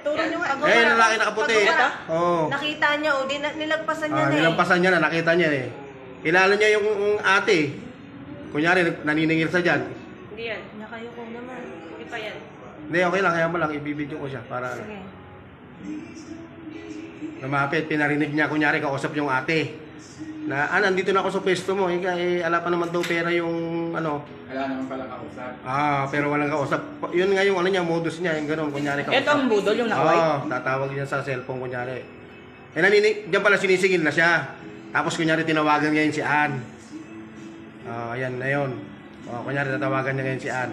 Turo nyo nga. Eh, lalaki nakaputi. Oo. Nakita niya, o, nilagpasan niya na eh. Nilampasan niya na, nakita niya eh. Kilala niya yung ate. Kunyari, naniningil sa dyan. Hindi yan. Nakayuko naman. Hindi pa yan. Hindi, okay lang. Kaya mo lang, ibibidyo ko siya. Para Sige. lumapit, pinarinig niya. Kunyari, kausap yung ate. Na, nandito na ako sa pwesto mo. Ala pa naman daw pera yung, ano. Wala naman pala kausap. Pero walang kausap. Yun nga yung, ano niya, modus niya. Yung gano'n, kunyari kausap. Ito ang budol, yung nakaway. Tatawag niya sa cellphone, kunyari. Diyan pala sinisingil na siya. Tapos, kunyari, tinawagan ngayon si Ann. Ayan na yun. Kunyari, tatawagan niya ngayon si Ann.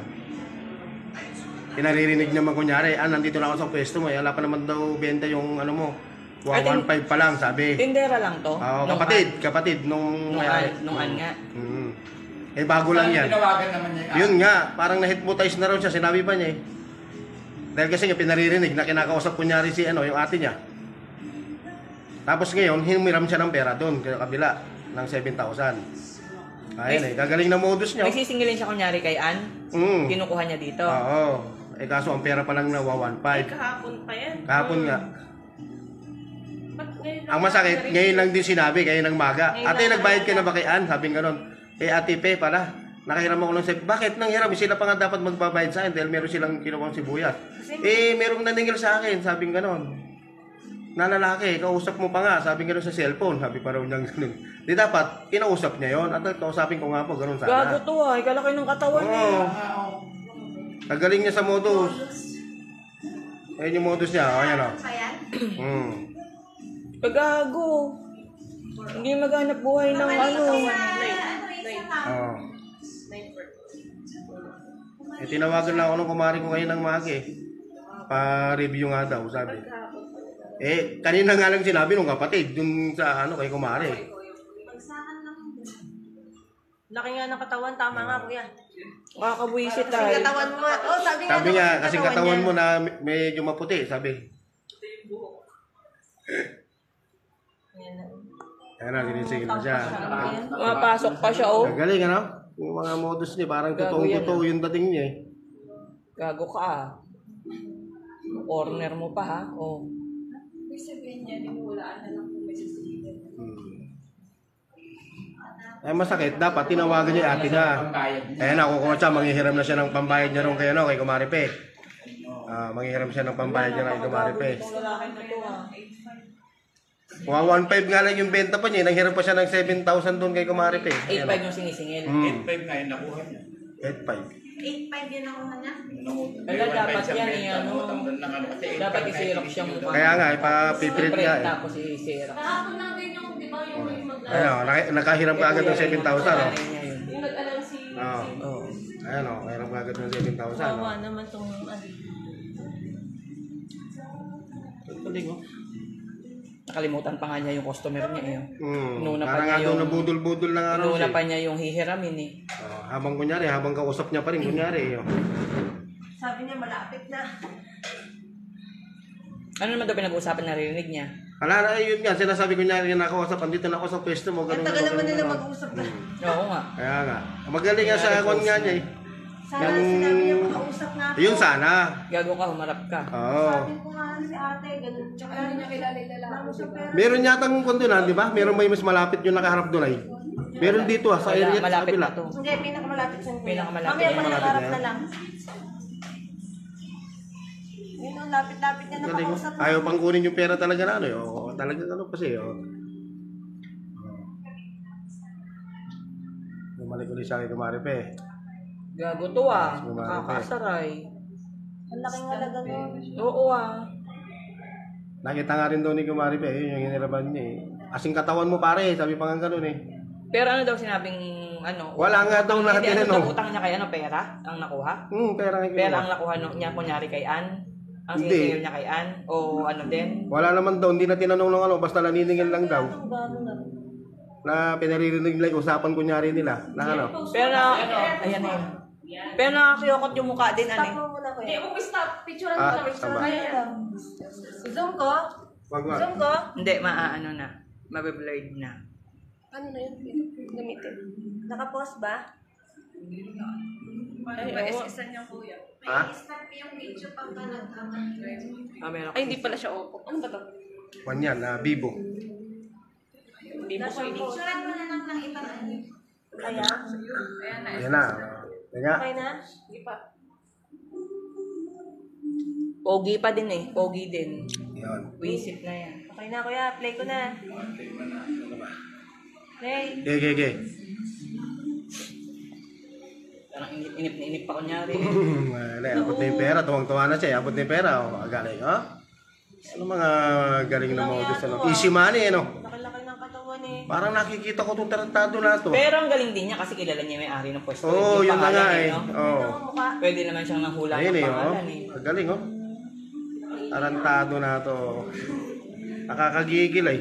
Pinaririnig naman, kunyari, nandito na ako sa pwesto mo. Wala pa naman daw benta yung, ano mo. 1.5 pa lang, sabi. Tindera lang to? Kapatid. Nung An nga. Bago lang yan. Tinawagan naman niya. Yun nga, parang na-hypnotize na raw siya, sinabi pa niya eh. Dahil kasi nga pinaririnig na kinakausap kunyari si yung ate niya. Tapos ngayon, hiniram siya ng pera doon, kaya kabila, ng 7,000. Ayun gagaling na modus niya. Nagsisingilin siya kunyari kay Ann? Kinukuha niya dito? Oo. Kaso ang pera pa lang na 1.5. Kahapon pa yan. Kahapon nga. Ang masakit, ngayon lang din sinabi, kaya ng maga. Ate, nagbayad ka na ba kay Ann? Sabi nga nun. Ate Pe pala. Nakahiram ako ng bakit nang hiram? Sila pa nga dapat magbabayad sa akin dahil meron silang kinukuha sibuyas. Merong naningil sa akin. Sabi nga nun. Na lalaki, kausap mo pa nga. Sabi nga nun sa cellphone. Sabi pa raw niyang ganun. Di dapat, kinausap niya yon. At kausapin ko nga po, ganun sana. Gago to kalaki ng katawan niya. Nagaling niya sa modus. Ayun yung modus niya. Ayan o. Gago. Hindi maghanap buhay ng ano. Tinawagan lang ako nung kumari ko kayo ng magi. Pa-review nga daw, sabi. Kanina nga lang sinabi nung kapatid, dun sa kay kumari. Laki nga ng katawan, tama nga kuya. Kakabuisit tayo. Kasing katawan mo. Sabi niya, kasing katawan mo na medyo maputi, sabi. Ayan na, ginisingil na siya. Mapasok pa siya, Galing, ano? Yung mga modus niya, parang totoong-totoo yung dating niya eh. Gago ka Corner mo pa ha? May sabihin niya, ninulaan na lang kung may sasabihin. Masakit, dapat tinawagan niya ate na. Nakukuha siya, manghihiram na siya ng pambayad niya ron kay Kumari Pe. Manghihiram siya ng pambayad niya kay Kumari Pe. 1.5 nga lang yung benta pa niya, nanghiram pa siya ng 7,000 doon kay Kumari Pe. 8.5 yung sinisingil. 8.5 na yun nakuha niya. 8.5. 8.5 din ako niya. Wala, dapat yan dapat i-xerox siya mukha. Kaya nga, ipapiprint nga eh. Tapos i-xerox. Kahapon lang din yung, di ba, yung nakahiram ka agad ng 7,000 yung nag-alam si... nakahiram ka agad ng 7,000 Kawawa naman itong Nakalimutan pa nga niya yung customer niya Parang nga doon nabudol-budol na nga raw Inuna pa niya yung hihiramin habang kausap niya pa rin kunyari Sabi niya malapit na. Ano naman daw pinag-uusapan na narinig niya? Yun nga, sinasabi ko niya nakausap, andito na ako sa pwesto mo. Ang tagal naman nila mag-usap na. Oo nga. Kaya nga. Magaling nga sa akon nga niya eh. Sana sinabi niya makausap na ako. Yun sana. Gago ka, humarap ka. Sabi ko nga si ate, ganun. Tsaka Ano niya kilala yung lalaki, di ba? Meron yatang kundunan, di ba? Meron may mas malapit yung nakaharap doon ay. Meron dito sa area sa malapit kabila. na to. Hindi, pinakamalapit sa kuya. Pinakamalapit. Mamaya pa nakaharap na na lang. Yun ang lapit-lapit niya na Galing. makausap. Ayaw pang kunin yung pera talaga na ano. Talaga kasi. Bumalik ulit sa akin Kumari Pe. Gago to nakakasaray. Ang laking halaga nun. Oo Nakita nga rin doon ni Kumari Pe. Yun yung hiniraban niya eh. Asing katawan mo pare, sabi pa nga ganun eh. Pero ano daw sinabing Wala nga daw na tinanong. Utang niya kay pera? Ang nakuha? Pera nga Pera ang nakuha niya kunyari kay Ann? Ang sinisingil niya kay Ann? O ano din? Wala naman daw, hindi na tinanong ng basta naniningil lang daw. Na pinaririnig lang usapan kunyari nila. Na Pero ayan na yun. Pero nakakiyokot yung mukha din, Stop mo muna ko Hindi, kung stop, picturean mo lang. tama. Zoom ko? Wag. Zoom ko? Hindi, na. Mabe-blurred na. Ano na yun? Gamitin. Naka-pause ba? Paano ba SS-an niya, kuya? Ha? Ah, meron. Ay, hindi pala siya Oppo. Ano ba to? Kwan yan, Vivo. Hindi po pwede. Kaya? Ayan na. Ayan na. Kaya, Okay na? Hindi pa. Pogi pa din eh. Pogi din. yun. Wisit na yan. Okay na kuya, play ko na. Play. Ge. Parang inip na inip pa kunyari. Wala, abot na yung pera. Tuwang-tuwa na siya. Abot na yung pera. Oh, galing, oh. Ano mga galing na modus, ano? Easy money, ano? Laki-laki ng katawan eh. Parang nakikita ko itong tarantado na to. Pero ang galing din niya kasi kilala niya may ari ng pwesto. Oo, Yung yun na pangalan nga eh. no? Oo. Ano mukha? Pwede naman siyang nanghula Ayun ng eh, oh. pangalan eh. Ang galing, oh. Tarantado na to. Nakakagigil, eh.